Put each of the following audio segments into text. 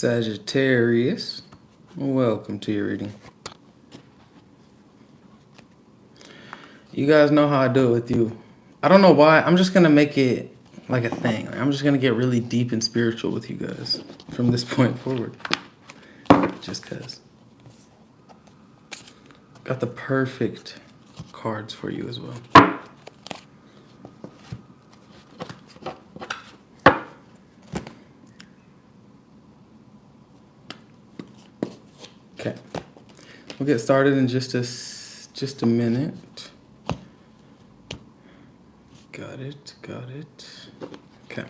Sagittarius, welcome to your reading. You guys know how I do it with you. I don't know why. I'm just going to make it like a thing. I'm just going to get really deep and spiritual with you guys from this point forward. Just because. Got the perfect cards for you as well. Okay. We'll get started in just a minute. Got it. Okay.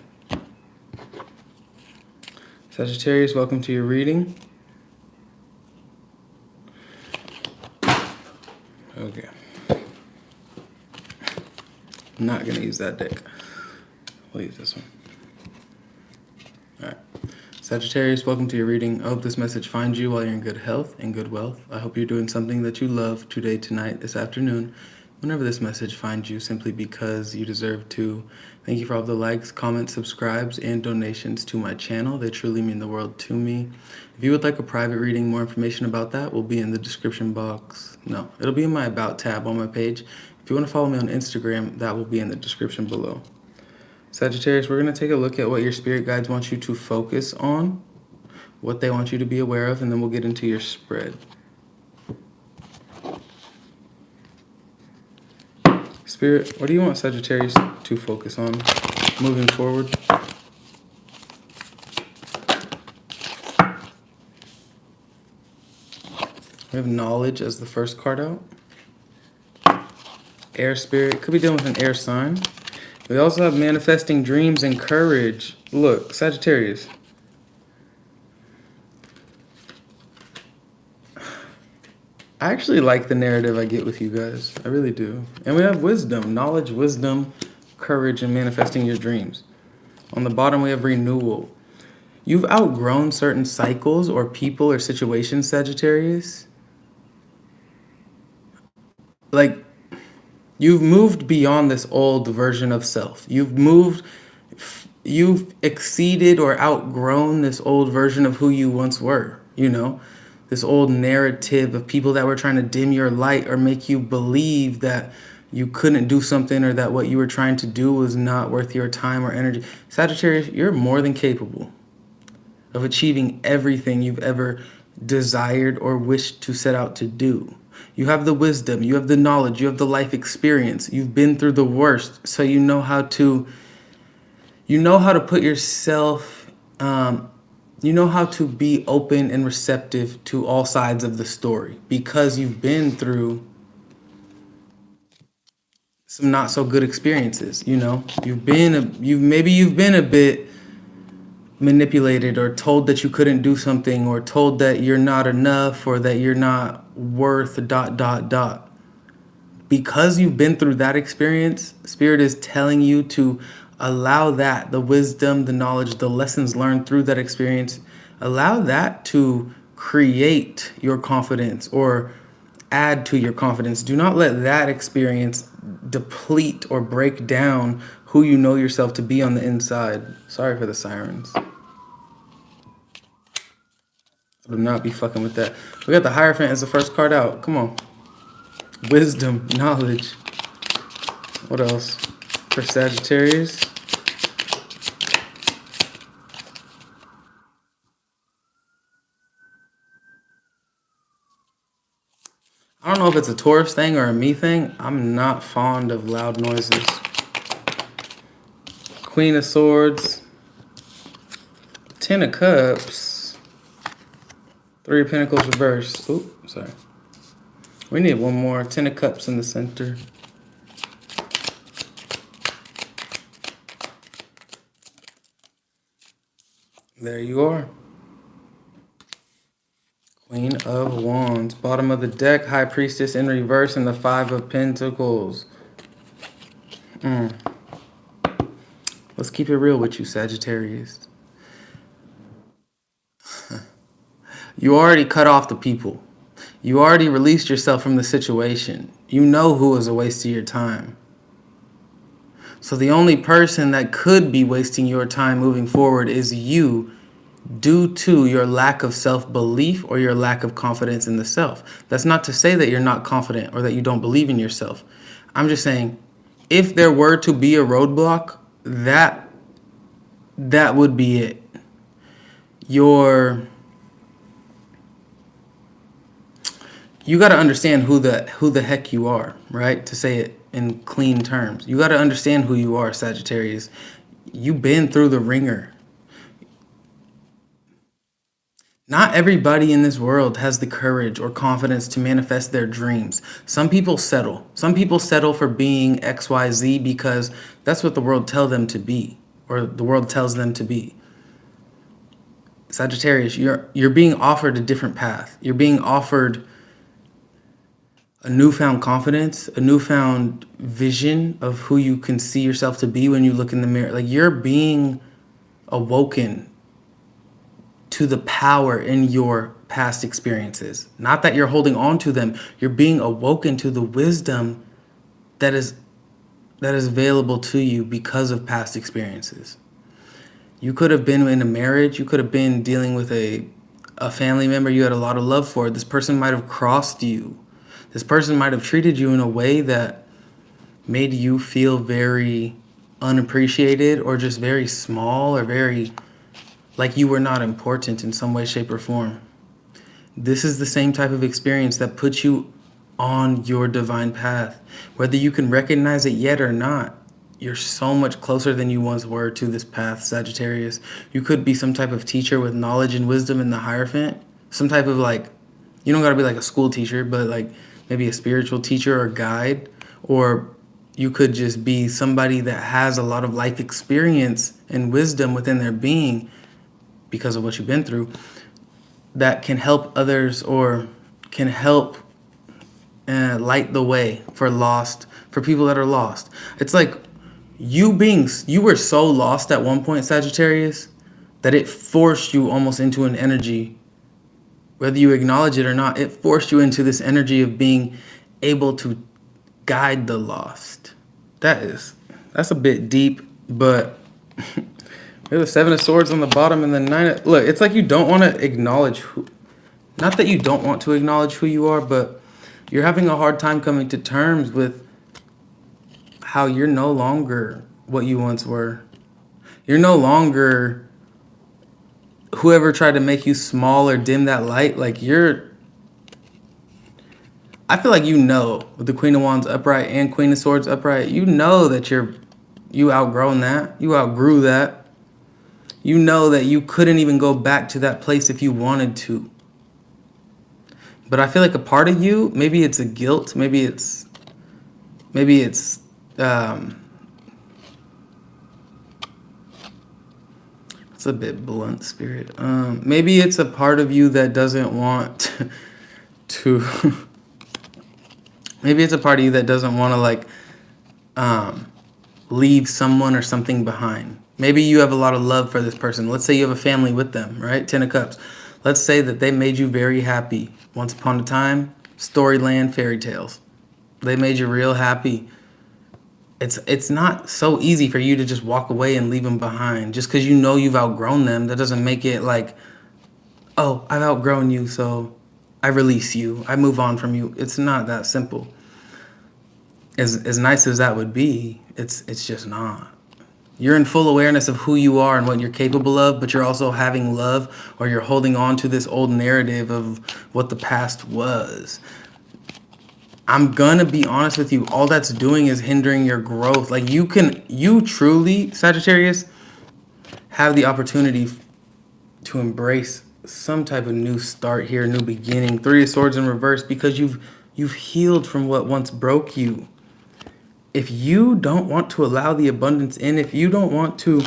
Sagittarius, welcome to your reading. Okay. I'm not going to use that deck. We'll use this one. All right. Sagittarius, welcome to your reading. I hope this message finds you while you're in good health and good wealth. I hope you're doing something that you love today, tonight, this afternoon, whenever this message finds you, simply because you deserve to. Thank you for all the likes, comments, subscribes, and donations to my channel. They truly mean the world to me. If you would like a private reading, more information about that will be in the description box. No, it'll be in my About tab on my page. If you want to follow me on Instagram, that will be in the description below. Sagittarius, we're going to take a look at what your spirit guides want you to focus on, what they want you to be aware of, and then we'll get into your spread. Spirit, what do you want Sagittarius to focus on moving forward? We have knowledge as the first card out. Air spirit, could be dealing with an air sign. We also have manifesting dreams and courage. Look, Sagittarius. I actually like the narrative I get with you guys. I really do. And we have wisdom, knowledge, wisdom, courage, and manifesting your dreams. On the bottom, we have renewal. You've outgrown certain cycles or people or situations, Sagittarius. Like, you've moved beyond this old version of self. You've exceeded or outgrown this old version of who you once were, you know? This old narrative of people that were trying to dim your light or make you believe that you couldn't do something or that what you were trying to do was not worth your time or energy. Sagittarius, you're more than capable of achieving everything you've ever desired or wished to set out to do. You have the wisdom, you have the knowledge, you have the life experience. You've been through the worst, so you know how to put yourself, you know how to be open and receptive to all sides of the story because you've been through some not so good experiences. You know, maybe you've been a bit manipulated or told that you couldn't do something or told that you're not enough or that you're not worth ... Because you've been through that experience, Spirit is telling you to allow that, the wisdom, the knowledge, the lessons learned through that experience, allow that to create your confidence or add to your confidence. Do not let that experience deplete or break down who you know yourself to be on the inside. Sorry for the sirens. I would not be fucking with that. We got the Hierophant as the first card out. Come on. Wisdom, knowledge. What else? For Sagittarius. I don't know if it's a Taurus thing or a me thing. I'm not fond of loud noises. Queen of Swords. 10 of Cups. 3 of Pentacles reversed. Oop, sorry. We need one more. 10 of Cups in the center. There you are. Queen of Wands. Bottom of the deck, High Priestess in reverse and the 5 of Pentacles. Let's keep it real with you, Sagittarius. You already cut off the people. You already released yourself from the situation. You know who was a waste of your time. So the only person that could be wasting your time moving forward is you due to your lack of self-belief or your lack of confidence in the self. That's not to say that you're not confident or that you don't believe in yourself. I'm just saying, if there were to be a roadblock, that would be it. Your You got to understand who the heck you are, right? To say it in clean terms. You got to understand who you are, Sagittarius. You've been through the ringer. Not everybody in this world has the courage or confidence to manifest their dreams. Some people settle. Some people settle for being XYZ because that's what the world tells them to be, or the world tells them to be. Sagittarius, you're being offered a different path. You're being offered a newfound confidence, a newfound vision of who you can see yourself to be when you look in the mirror. Like, you're being awoken to the power in your past experiences. Not that you're holding on to them. You're being awoken to the wisdom that is available to you because of past experiences. You could have been in a marriage. You could have been dealing with a family member you had a lot of love for. This person might have crossed you. This person might have treated you in a way that made you feel very unappreciated, or just very small, or very like you were not important in some way, shape, or form. This is the same type of experience that puts you on your divine path. Whether you can recognize it yet or not, you're so much closer than you once were to this path, Sagittarius. You could be some type of teacher with knowledge and wisdom in the Hierophant. Some type of, like, you don't gotta be like a school teacher, but like maybe a spiritual teacher or guide. Or you could just be somebody that has a lot of life experience and wisdom within their being because of what you've been through, that can help others, or can help light the way for people that are lost. It's like you were so lost at one point, Sagittarius, that it forced you almost into an energy. Whether you acknowledge it or not, it forced you into this energy of being able to guide the lost. That's a bit deep, but we have the Seven of Swords on the bottom and the Look, it's like you don't want to acknowledge not that you don't want to acknowledge who you are, but you're having a hard time coming to terms with how you're no longer what you once were. You're no longer whoever tried to make you small or dim that light. Like, I feel like with the Queen of Wands upright and Queen of Swords upright, you know that you outgrown that. You outgrew that. You know that you couldn't even go back to that place if you wanted to. But I feel like a part of you, maybe it's a guilt, maybe it's it's a bit blunt, Spirit. Maybe it's a part of you that doesn't want to maybe it's a part of you that doesn't want to, like, leave someone or something behind. Maybe you have a lot of love for this person. Let's say you have a family with them, right? 10 of Cups. Let's say that they made you very happy. Once upon a time, storyland, fairy tales. They made you real happy. It's not so easy for you to just walk away and leave them behind. Just because you know you've outgrown them, that doesn't make it like, oh, I've outgrown you, so I release you. I move on from you. It's not that simple. As nice as that would be, it's just not. You're in full awareness of who you are and what you're capable of, but you're also having love, or you're holding on to this old narrative of what the past was. I'm gonna be honest with you, all that's doing is hindering your growth. Like, you truly, Sagittarius, have the opportunity to embrace some type of new start here, new beginning. Three of Swords in reverse, because you've healed from what once broke you. If you don't want to allow the abundance in, if you don't want to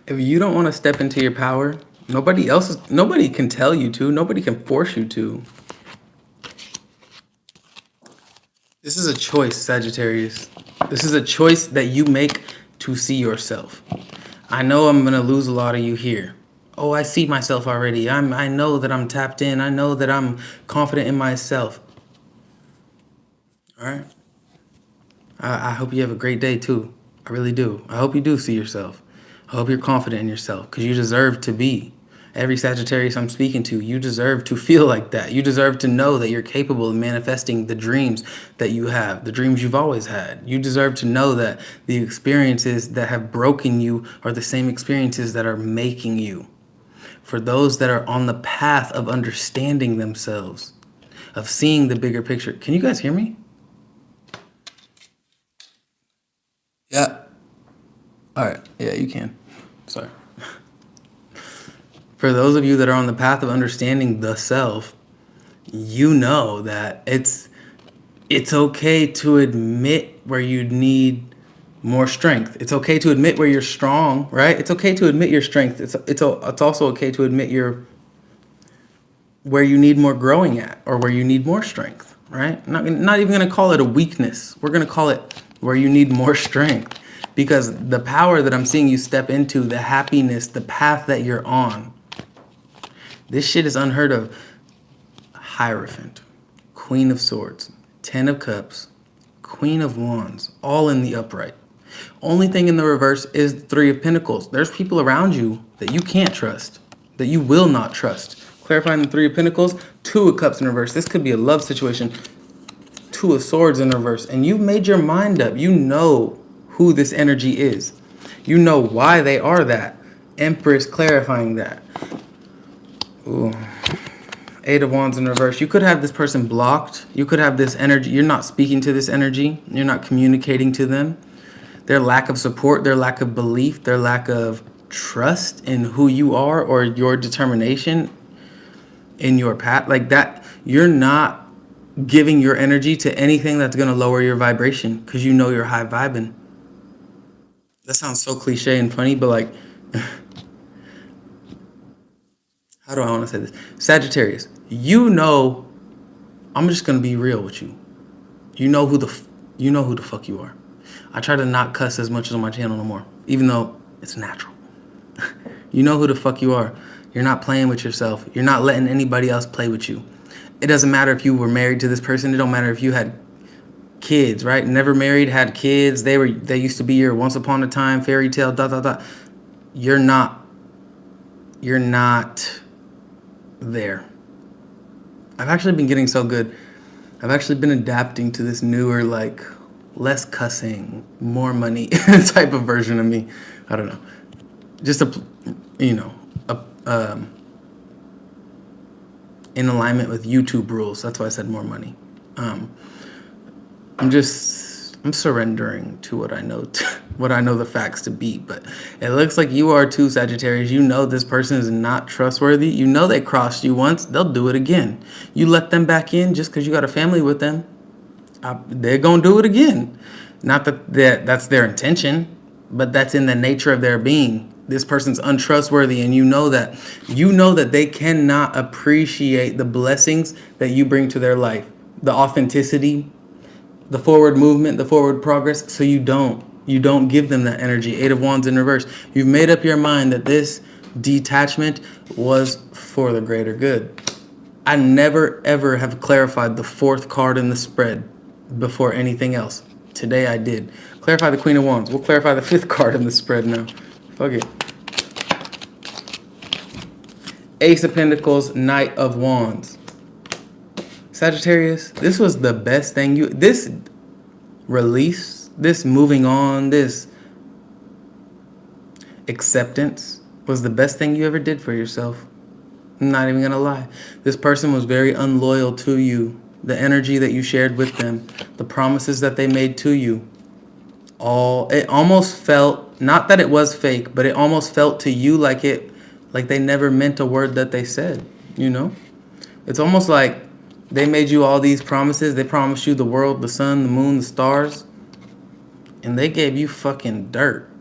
if you don't want to step into your power, nobody can tell you to, nobody can force you to. This is a choice, Sagittarius. This is a choice that you make to see yourself. I know I'm going to lose a lot of you here. Oh, I see myself already. I know that I'm tapped in. I know that I'm confident in myself. All right. I hope you have a great day too. I really do. I hope you do see yourself. I hope you're confident in yourself because you deserve to be. Every Sagittarius I'm speaking to, you deserve to feel like that. You deserve to know that you're capable of manifesting the dreams that you have, the dreams you've always had. You deserve to know that the experiences that have broken you are the same experiences that are making you. For those that are on the path of understanding themselves, of seeing the bigger picture. Can you guys hear me? Yeah. All right. Yeah, you can. Sorry. For those of you that are on the path of understanding the self, you know that it's okay to admit where you need more strength. It's okay to admit where you're strong, right? It's okay to admit your strength. It's also okay to admit your where you need more growing at or where you need more strength, right? Not even going to call it a weakness. We're going to call it where you need more strength because the power that I'm seeing you step into, the happiness, the path that you're on, this shit is unheard of. Hierophant, Queen of Swords, Ten of Cups, Queen of Wands, all in the upright. Only thing in the reverse is Three of Pentacles. There's people around you that you can't trust, that you will not trust. Clarifying the Three of Pentacles, Two of Cups in reverse. This could be a love situation. Two of Swords in reverse. And you've made your mind up. You know who this energy is. You know why they are that. Empress clarifying that. Ooh. Eight of Wands in reverse. You could have this person blocked. You could have this energy. You're not speaking to this energy. You're not communicating to them. Their lack of support, their lack of belief, their lack of trust in who you are or your determination in your path. Like that, you're not giving your energy to anything that's going to lower your vibration because you know you're high vibing. That sounds so cliche and funny, but like, how do I want to say this? Sagittarius, you know, I'm just going to be real with you. You know who the fuck you are. I try to not cuss as much as on my channel no more, even though it's natural. You know who the fuck you are. You're not playing with yourself. You're not letting anybody else play with you. It doesn't matter if you were married to this person. It don't matter if you had kids, right? Never married, had kids. They used to be your once upon a time fairy tale, You're not there. I've actually been getting so good. I've actually been adapting to this newer, like, less cussing, more money type of version of me. I don't know. Just in alignment with YouTube rules. That's why I said more money. I'm surrendering to what I know, what I know the facts to be. But it looks like you are too, Sagittarius. You know this person is not trustworthy. You know they crossed you once. They'll do it again. You let them back in just because you got a family with them. They're going to do it again. Not that that's their intention, but that's in the nature of their being. This person's untrustworthy, and you know that they cannot appreciate the blessings that you bring to their life, the authenticity, the forward movement, the forward progress. So you don't give them that energy. Eight of Wands in reverse. You've made up your mind that this detachment was for the greater good. I never ever have clarified the fourth card in the spread before anything else. Today I did. Clarify the Queen of Wands. We'll clarify the fifth card in the spread now. Fuck it. Ace of Pentacles, Knight of Wands. Sagittarius, this was the best thing this release, this moving on, this acceptance was the best thing you ever did for yourself. I'm not even gonna lie. This person was very unloyal to you. The energy that you shared with them, the promises that they made to you, it almost felt, not that it was fake, but it almost felt to you like they never meant a word that they said, you know? It's almost like they made you all these promises. They promised you the world, the sun, the moon, the stars, and they gave you fucking dirt.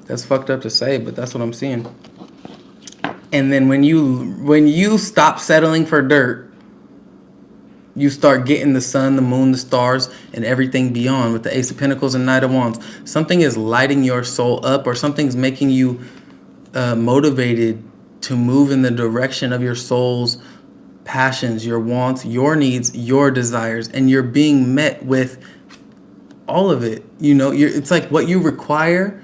That's fucked up to say, but that's what I'm seeing. And then when you stop settling for dirt, you start getting the sun, the moon, the stars, and everything beyond with the Ace of Pentacles and Knight of Wands. Something is lighting your soul up, or something's making you motivated to move in the direction of your soul's passions, your wants, your needs, your desires, and you're being met with all of it. You know, it's like what you require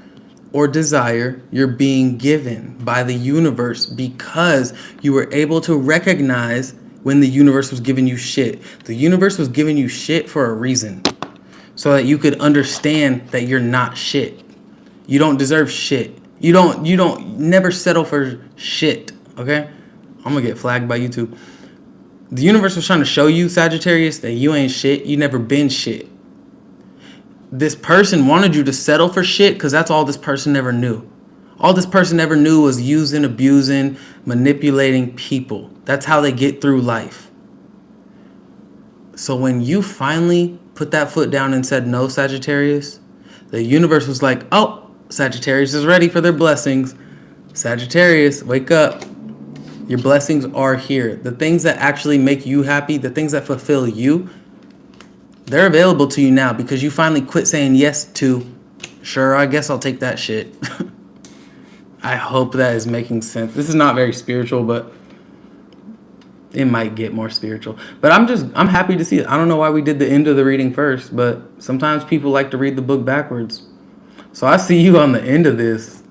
or desire, you're being given by the universe because you were able to recognize when the universe was giving you shit. The universe was giving you shit for a reason, so that you could understand that you're not shit. You don't deserve shit. You don't never settle for shit, okay? I'm gonna get flagged by YouTube. The universe was trying to show you, Sagittarius, that you ain't shit. You never been shit. This person wanted you to settle for shit because that's all this person ever knew. All this person ever knew was using, abusing, manipulating people. That's how they get through life. So when you finally put that foot down and said no, Sagittarius, the universe was like, oh, Sagittarius is ready for their blessings. Sagittarius, wake up. Your blessings are here. The things that actually make you happy, the things that fulfill you, they're available to you now because you finally quit saying yes to, sure, I guess I'll take that shit. I hope that is making sense. This is not very spiritual, but it might get more spiritual. But I'm happy to see it. I don't know why we did the end of the reading first, but sometimes people like to read the book backwards. So I see you on the end of this,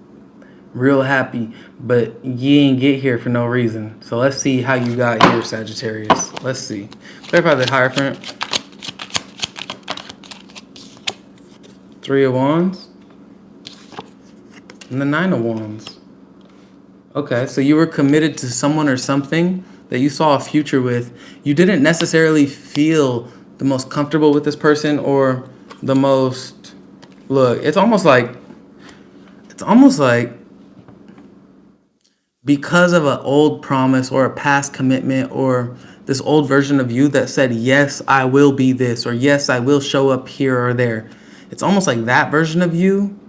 real happy, but you ain't get here for no reason. So let's see how you got here, Sagittarius. Let's see. Clarify the Hierophant. Three of Wands. And the Nine of Wands. Okay, so you were committed to someone or something that you saw a future with. You didn't necessarily feel the most comfortable with this person or the most... Look, it's almost like because of an old promise or a past commitment or this old version of you that said, yes, I will be this, or yes, I will show up here or there. It's almost like that version of you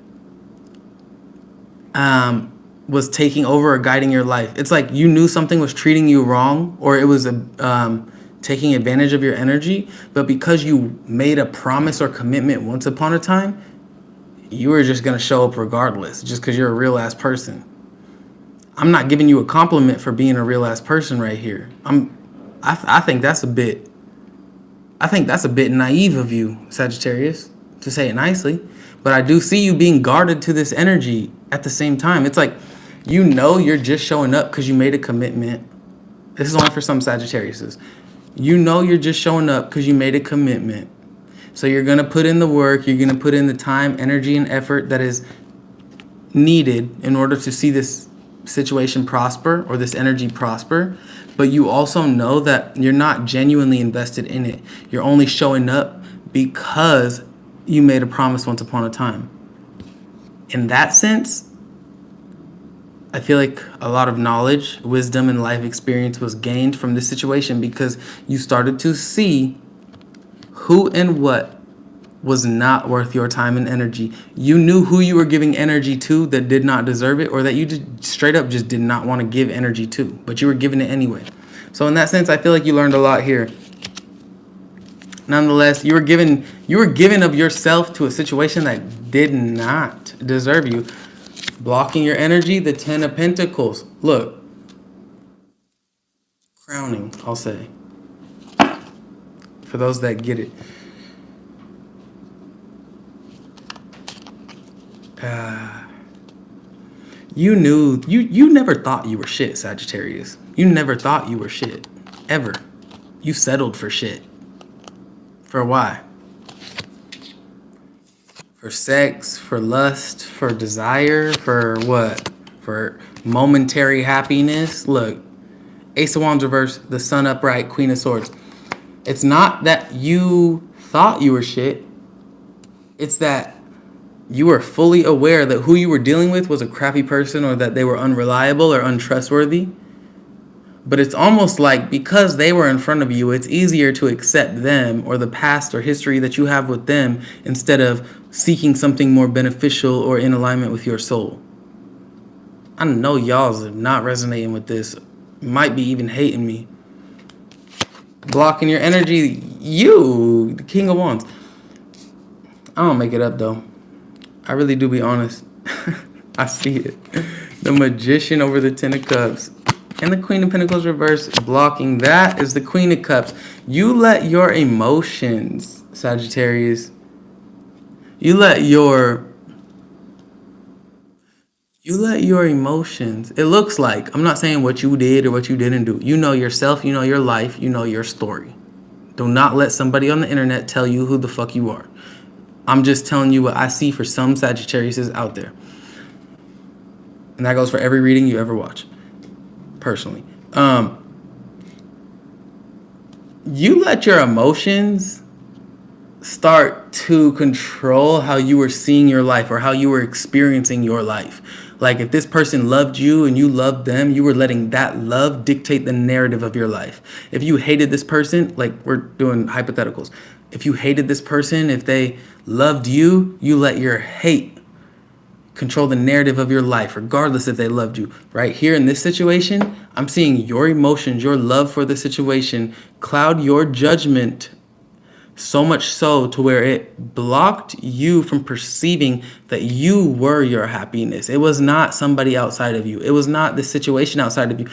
was taking over or guiding your life. It's like you knew something was treating you wrong or it was taking advantage of your energy, but because you made a promise or commitment once upon a time, you were just going to show up regardless just because you're a real ass person. I'm not giving you a compliment for being a real ass person right here. I think that's a bit naive of you, Sagittarius, to say it nicely. But I do see you being guarded to this energy at the same time. It's like, you know, you're just showing up because you made a commitment. This is only for some Sagittariuses. You know you're just showing up because you made a commitment. So you're going to put in the work. You're going to put in the time, energy, and effort that is needed in order to see this situation prosper or this energy prosper. But you also know that you're not genuinely invested in it. You're only showing up because you made a promise once upon a time. In that sense, I feel like a lot of knowledge, wisdom, and life experience was gained from this situation because you started to see who and what was not worth your time and energy. You knew who you were giving energy to that did not deserve it, or that you just straight up just did not want to give energy to, but you were giving it anyway. So in that sense, I feel like you learned a lot here. Nonetheless, you were given of yourself to a situation that did not deserve you. Blocking your energy, the Ten of Pentacles. Look. Crowning, I'll say. For those that get it. You never thought you were shit, Sagittarius. You never thought you were shit. Ever. You settled for shit. For why? For sex, for lust, for desire, for what? For momentary happiness. Look, Ace of Wands reverse, the Sun upright, Queen of Swords. It's not that you thought you were shit. It's that you were fully aware that who you were dealing with was a crappy person or that they were unreliable or untrustworthy. But it's almost like because they were in front of you, it's easier to accept them or the past or history that you have with them instead of seeking something more beneficial or in alignment with your soul. I know y'all's not resonating with this. Might be even hating me. Blocking your energy. You, the King of Wands. I don't make it up though. I really do, be honest. I see it. The Magician over the Ten of Cups. And the Queen of Pentacles reverse, blocking that is the Queen of Cups. You let your emotions, Sagittarius, You let your emotions, it looks like, I'm not saying what you did or what you didn't do. You know yourself, you know your life, you know your story. Do not let somebody on the internet tell you who the fuck you are. I'm just telling you what I see for some Sagittariuses out there. And that goes for every reading you ever watch, personally. You let your emotions start to control how you were seeing your life or how you were experiencing your life. Like if this person loved you and you loved them, you were letting that love dictate the narrative of your life. If you hated this person, like we're doing hypotheticals, if you hated this person, if they loved you, you let your hate control the narrative of your life, regardless if they loved you. Right here in this situation, I'm seeing your emotions, your love for the situation cloud your judgment, so much so to where it blocked you from perceiving that you were your happiness. It was not somebody outside of you. It was not the situation outside of you.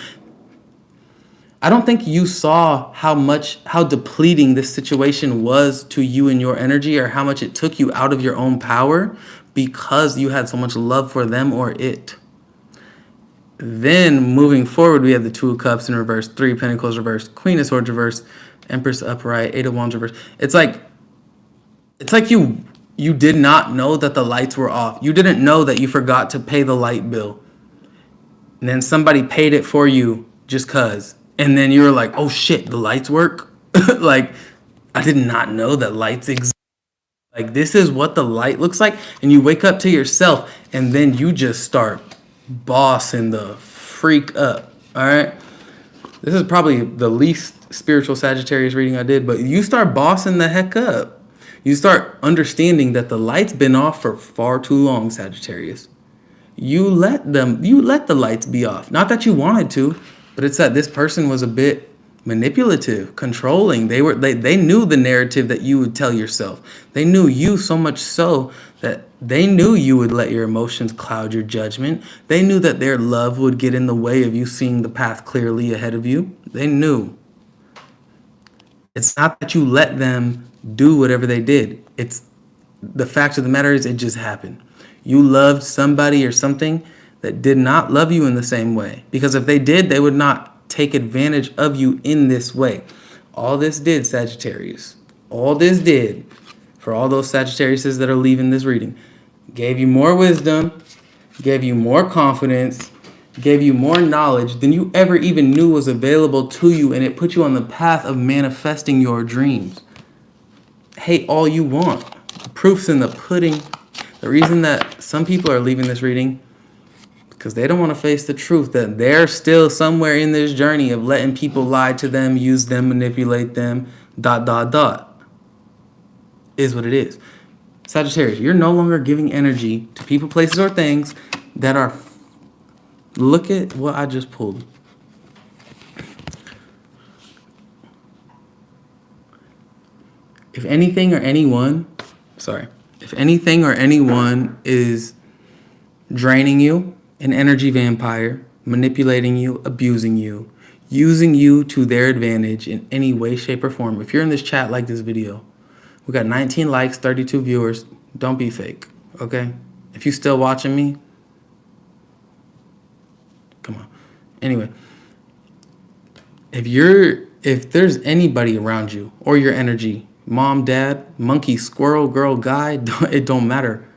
I don't think you saw how depleting this situation was to you and your energy, or how much it took you out of your own power because you had so much love for them or it. Then moving forward, we have the Two of Cups in reverse, Three of Pentacles reverse, Queen of Swords reverse, Empress upright, Eight of Wands reverse. It's like you did not know that the lights were off. You didn't know that you forgot to pay the light bill. And then somebody paid it for you just cuz. And then you were like, "Oh shit, the lights work?" Like, I did not know that lights exist. Like, this is what the light looks like. And you wake up to yourself and then you just start bossing the freak up. All right? This is probably the least spiritual Sagittarius reading I did, but you start bossing the heck up. You start understanding that the light's been off for far too long, Sagittarius. You let the lights be off. Not that you wanted to, but it's that this person was a bit manipulative, controlling. They knew the narrative that you would tell yourself. They knew you so much so that they knew you would let your emotions cloud your judgment. They knew that their love would get in the way of you seeing the path clearly ahead of you. They knew. It's not that you let them do whatever they did. It's the fact of the matter is it just happened. You loved somebody or something that did not love you in the same way. Because if they did, they would not take advantage of you in this way. All this did, Sagittarius, all this did, for all those Sagittariuses that are leaving this reading, gave you more wisdom, gave you more confidence, gave you more knowledge than you ever even knew was available to you, and it put you on the path of manifesting your dreams. Hate all you want. The proof's in the pudding. The reason that some people are leaving this reading, because they don't want to face the truth that they're still somewhere in this journey of letting people lie to them, use them, manipulate them, ... is what it is. Sagittarius, you're no longer giving energy to people, places, or things that are... Look at what I just pulled. If anything or anyone is draining you, an energy vampire, manipulating you, abusing you, using you to their advantage in any way, shape, or form. If you're in this chat, like this video. We got 19 likes, 32 viewers. Don't be fake, okay? If you still watching me, come on. Anyway, if there's anybody around you or your energy, mom, dad, monkey, squirrel, girl, guy, it don't matter.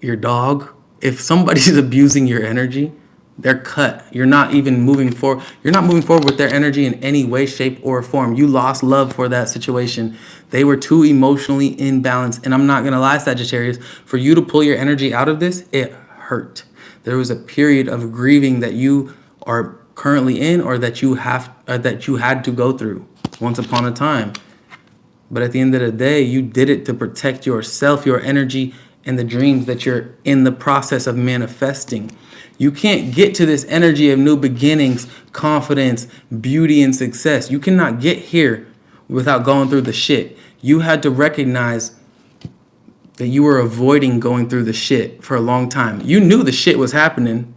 Your dog, if somebody's abusing your energy, they're cut. You're not even moving forward. You're not moving forward with their energy in any way, shape, or form. You lost love for that situation. They were too emotionally imbalanced. And I'm not going to lie, Sagittarius, for you to pull your energy out of this, it hurt. There was a period of grieving that you are currently in, or that you had to go through once upon a time. But at the end of the day, you did it to protect yourself, your energy, and the dreams that you're in the process of manifesting. You can't get to this energy of new beginnings, confidence, beauty, and success. You cannot get here without going through the shit. You had to recognize that you were avoiding going through the shit for a long time. You knew the shit was happening.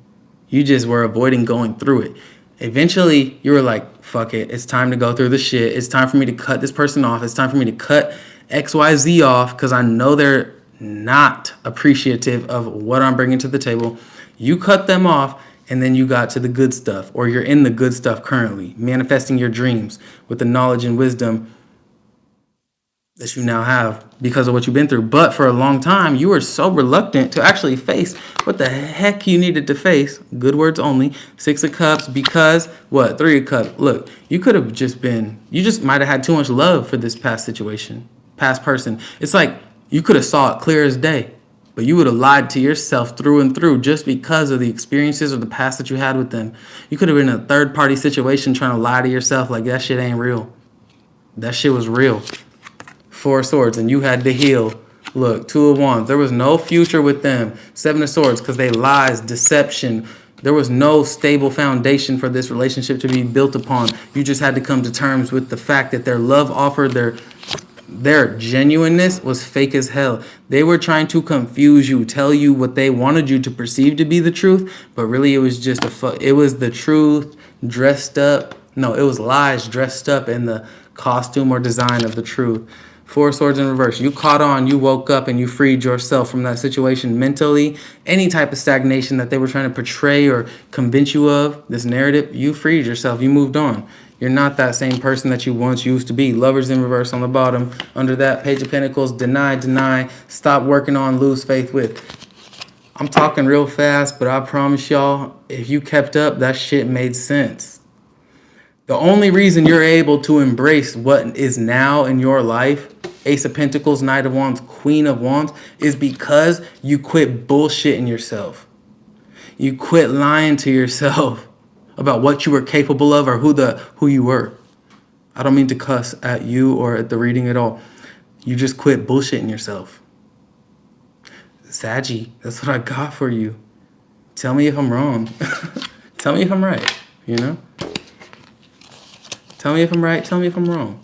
You just were avoiding going through it. Eventually, you were like, fuck it. It's time to go through the shit. It's time for me to cut this person off. It's time for me to cut XYZ off because I know they're not appreciative of what I'm bringing to the table. You cut them off, and then you got to the good stuff, or you're in the good stuff currently, manifesting your dreams with the knowledge and wisdom that you now have because of what you've been through. But for a long time, you were so reluctant to actually face what the heck you needed to face. Good words only. 6 of Cups, because what? 3 of Cups. Look, you could have just been, you just might have had too much love for this past situation, past person. It's like you could have saw it clear as day, but you would have lied to yourself through and through just because of the experiences or the past that you had with them. You could have been in a third party situation trying to lie to yourself like that shit ain't real. That shit was real. 4 of Swords, and you had to heal. Look, 2 of Wands. There was no future with them. 7 of Swords, because they lies, deception. There was no stable foundation for this relationship to be built upon. You just had to come to terms with the fact that their love offer, their genuineness was fake as hell. They were trying to confuse you, tell you what they wanted you to perceive to be the truth, but really it was just it was the truth dressed up. No, it was lies dressed up in the costume or design of the truth. 4 of Swords in reverse. You caught on, you woke up, and you freed yourself from that situation mentally. Any type of stagnation that they were trying to portray or convince you of, this narrative, you freed yourself. You moved on. You're not that same person that you once used to be. Lovers in reverse on the bottom. Under that, Page of Pentacles, deny, stop working on, lose faith with. I'm talking real fast, but I promise y'all, if you kept up, that shit made sense. The only reason you're able to embrace what is now in your life, Ace of Pentacles, Knight of Wands, Queen of Wands, is because you quit bullshitting yourself. You quit lying to yourself about what you were capable of or who you were. I don't mean to cuss at you or at the reading at all. You just quit bullshitting yourself. Saggy, that's what I got for you. Tell me if I'm wrong. Tell me if I'm right, you know? Tell me if I'm right. Tell me if I'm wrong.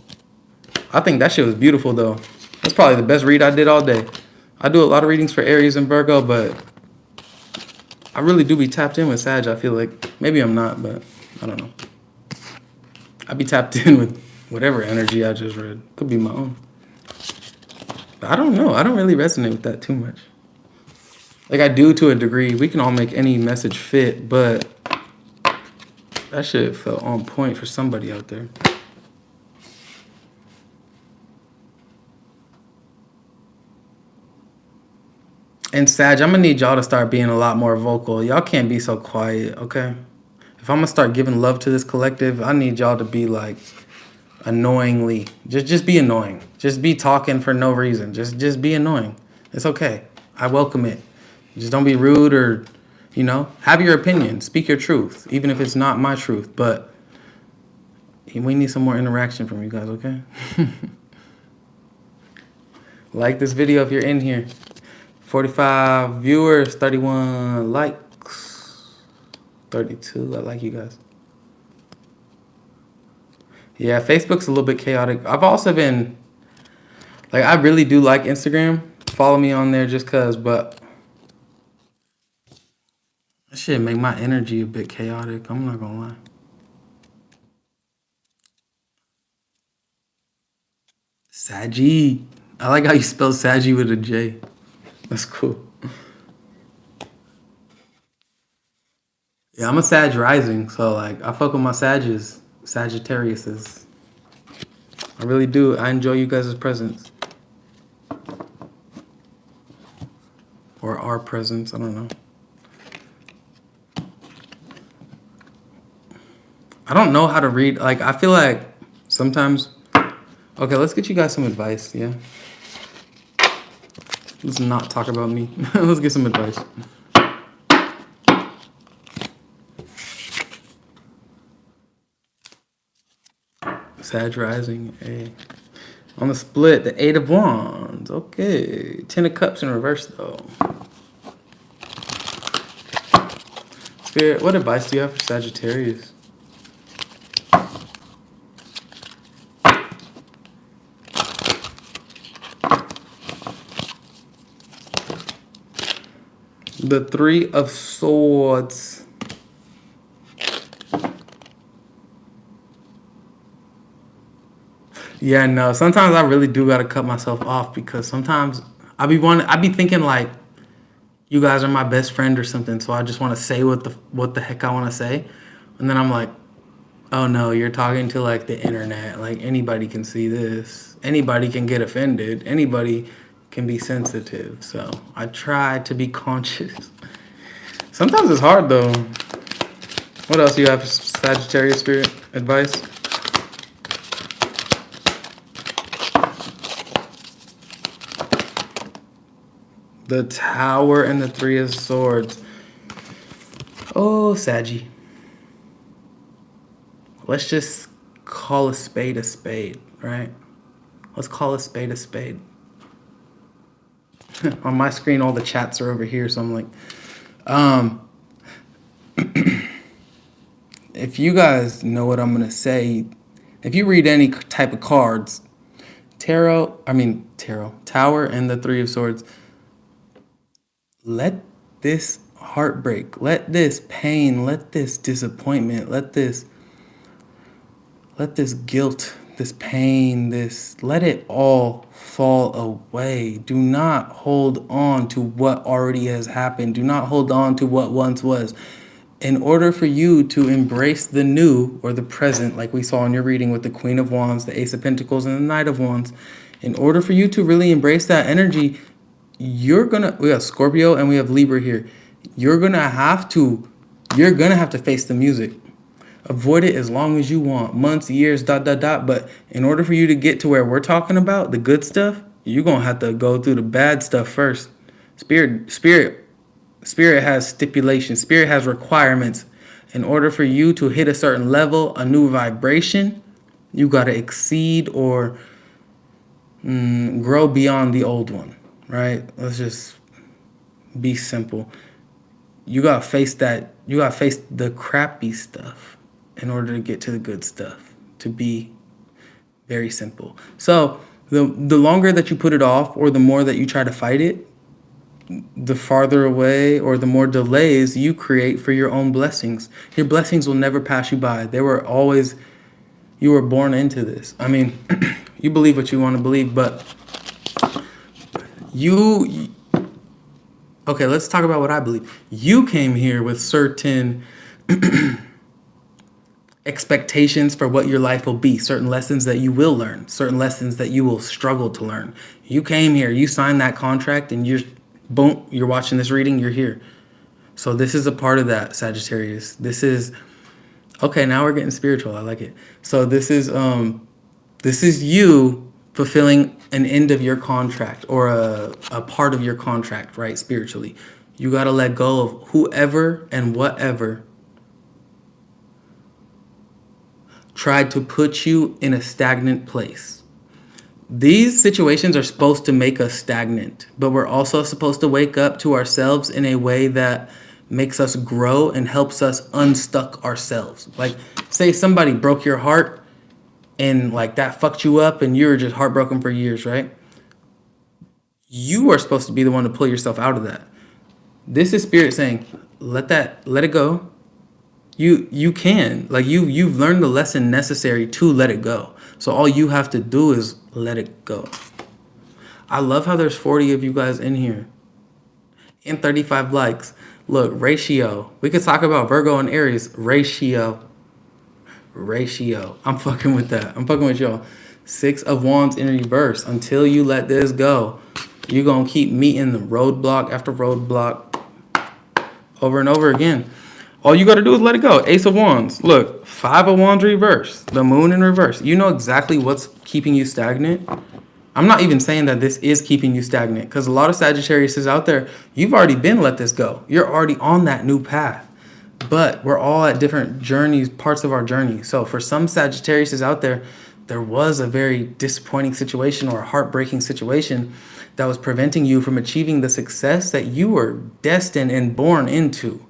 I think that shit was beautiful, though. That's probably the best read I did all day. I do a lot of readings for Aries and Virgo, but I really do be tapped in with Sag, I feel like. Maybe I'm not, but I don't know. I be tapped in with whatever energy I just read. Could be my own. But I don't know. I don't really resonate with that too much. Like, I do to a degree. We can all make any message fit, but that shit felt on point for somebody out there. And Sag, I'm gonna need y'all to start being a lot more vocal. Y'all can't be so quiet, okay? If I'm gonna start giving love to this collective, I need y'all to be like annoyingly. Just be annoying. Just be talking for no reason. Just be annoying. It's okay. I welcome it. Just don't be rude or, you know, have your opinion. Speak your truth, even if it's not my truth. But we need some more interaction from you guys, okay? Like this video if you're in here. 45 viewers, 31 likes, 32. I like you guys. Yeah, Facebook's a little bit chaotic. I've also been, like, I really do like Instagram. Follow me on there just cause, but that shit make my energy a bit chaotic. I'm not gonna lie. Saggy. I like how you spell Saggy with a J. That's cool. Yeah, I'm a Sag rising, so like I fuck with my Sages, Sagittariuses. I really do. I enjoy you guys' presence. Or our presence, I don't know. I don't know how to read. Like, I feel like sometimes... Okay, let's get you guys some advice, yeah? Let's not talk about me. Let's get some advice. Sag rising, A. On the split, the 8 of Wands. Okay. 10 of Cups in reverse, though. Spirit, what advice do you have for Sagittarius? The 3 of Swords. Yeah, no. Sometimes I really do gotta cut myself off because sometimes I be thinking like you guys are my best friend or something, so I just want to say what the heck I want to say, and then I'm like, oh no, you're talking to like the internet. Like anybody can see this. Anybody can get offended. Anybody can be sensitive. So I try to be conscious. Sometimes it's hard though. What else do you have for Sagittarius spirit advice? The Tower and the Three of Swords. Oh, Saggy. Let's just call a spade, right? Let's call a spade. On my screen, all the chats are over here, so I'm like, um, if you guys know what I'm gonna say, if you read any type of cards, Tower and the Three of Swords, let this heartbreak, let this pain, let this disappointment, let this guilt, this pain, let it all fall away. Do not hold on to what already has happened. Do not hold on to what once was. In order for you to embrace the new or the present, like we saw in your reading with the Queen of Wands, the Ace of Pentacles, and the Knight of Wands, in order for you to really embrace that energy, we have Scorpio and we have Libra here. You're gonna have to face the music. Avoid it as long as you want, months, years, dot. But in order for you to get to where we're talking about, the good stuff, you're gonna have to go through the bad stuff first. Spirit has stipulations. Spirit has requirements. In order for you to hit a certain level, a new vibration, you gotta exceed or grow beyond the old one, right? Let's just be simple. You gotta face that. You gotta face the crappy stuff in order to get to the good stuff. To be very simple. So the longer that you put it off, or the more that you try to fight it, the farther away or the more delays you create for your own blessings. Your blessings will never pass you by. You were born into this. I mean, you believe what you want to believe, but okay, let's talk about what I believe. You came here with certain expectations for what your life will be, certain lessons that you will learn, certain lessons that you will struggle to learn. You came here, you signed that contract, and you're watching this reading, you're here. So this is a part of that, Sagittarius. This is okay, now we're getting spiritual. I like it. So this is you fulfilling an end of your contract, or a part of your contract, right? Spiritually. You got to let go of whoever and whatever tried to put you in a stagnant place. These situations are supposed to make us stagnant, but we're also supposed to wake up to ourselves in a way that makes us grow and helps us unstuck ourselves. Like, say somebody broke your heart and like that fucked you up and you were just heartbroken for years, right? You are supposed to be the one to pull yourself out of that. This is spirit saying, let it go. You can. Like you've learned the lesson necessary to let it go. So all you have to do is let it go. I love how there's 40 of you guys in here and 35 likes. Look, ratio. We could talk about Virgo and Aries. Ratio. I'm fucking with that. I'm fucking with y'all. 6 of Wands in reverse. Until you let this go, you're going to keep meeting the roadblock after roadblock over and over again. All you got to do is let it go. Ace of Wands. Look, 5 of Wands reverse. The moon in reverse. You know exactly what's keeping you stagnant. I'm not even saying that this is keeping you stagnant, because a lot of Sagittarius is out there. You've already been let this go. You're already on that new path. But we're all at different journeys, parts of our journey. So for some Sagittarius is out there, there was a very disappointing situation or a heartbreaking situation that was preventing you from achieving the success that you were destined and born into.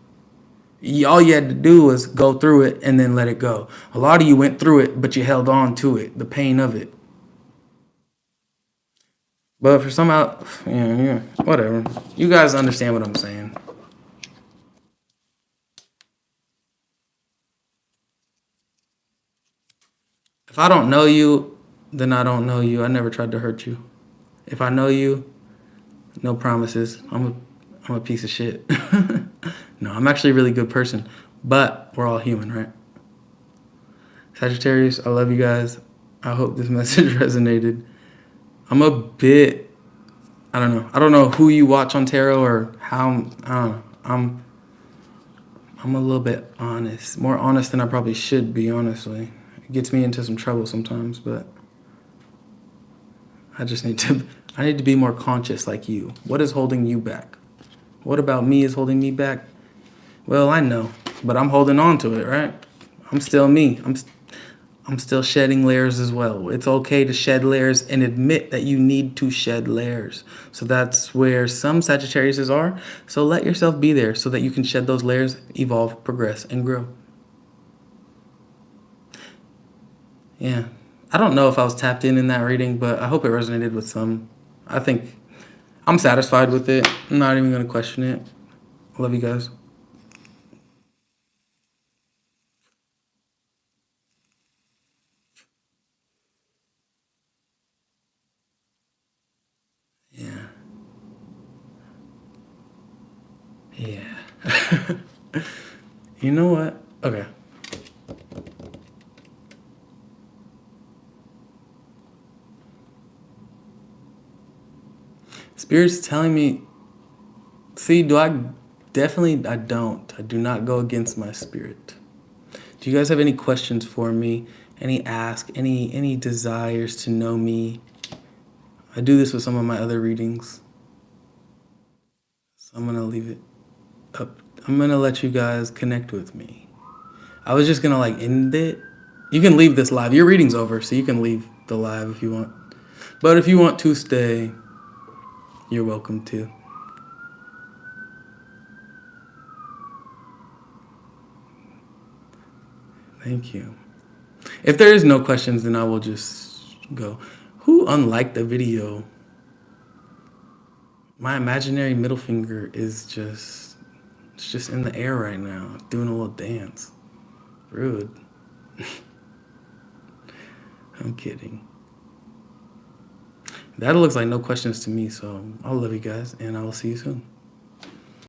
All you had to do was go through it and then let it go. A lot of you went through it, but you held on to it, the pain of it. But for some out, yeah, whatever. You guys understand what I'm saying. If I don't know you, then I don't know you. I never tried to hurt you. If I know you, No promises. I'm a piece of shit. No, I'm actually a really good person, but we're all human, right? Sagittarius, I love you guys. I hope this message resonated. I'm a bit, I don't know. I don't know who you watch on tarot or how. I don't know. I'm a little bit honest, more honest than I probably should be. Honestly, it gets me into some trouble sometimes, but I just need to. I need to be more conscious, like you. What is holding you back? What about me is holding me back? Well, I know, but I'm holding on to it, right? I'm still me. I'm still shedding layers as well. It's okay to shed layers and admit that you need to shed layers. So that's where some Sagittariuses are. So let yourself be there so that you can shed those layers, evolve, progress, and grow. Yeah. I don't know if I was tapped in that reading, but I hope it resonated with some. I think I'm satisfied with it. I'm not even going to question it. Love you guys. Yeah. Yeah. You know what? Okay. Spirit's telling me, see, I don't. I do not go against my spirit. Do you guys have any questions for me? Any ask, any desires to know me? I do this with some of my other readings. So I'm gonna leave it up. I'm gonna let you guys connect with me. I was just gonna like end it. You can leave this live. Your reading's over, so you can leave the live if you want. But if you want to stay, you're welcome to. Thank you. If there is no questions, then I will just go. Who unliked the video? My imaginary middle finger is it's just in the air right now, doing a little dance. Rude. I'm kidding. That looks like no questions to me, so I'll love you guys, and I will see you soon.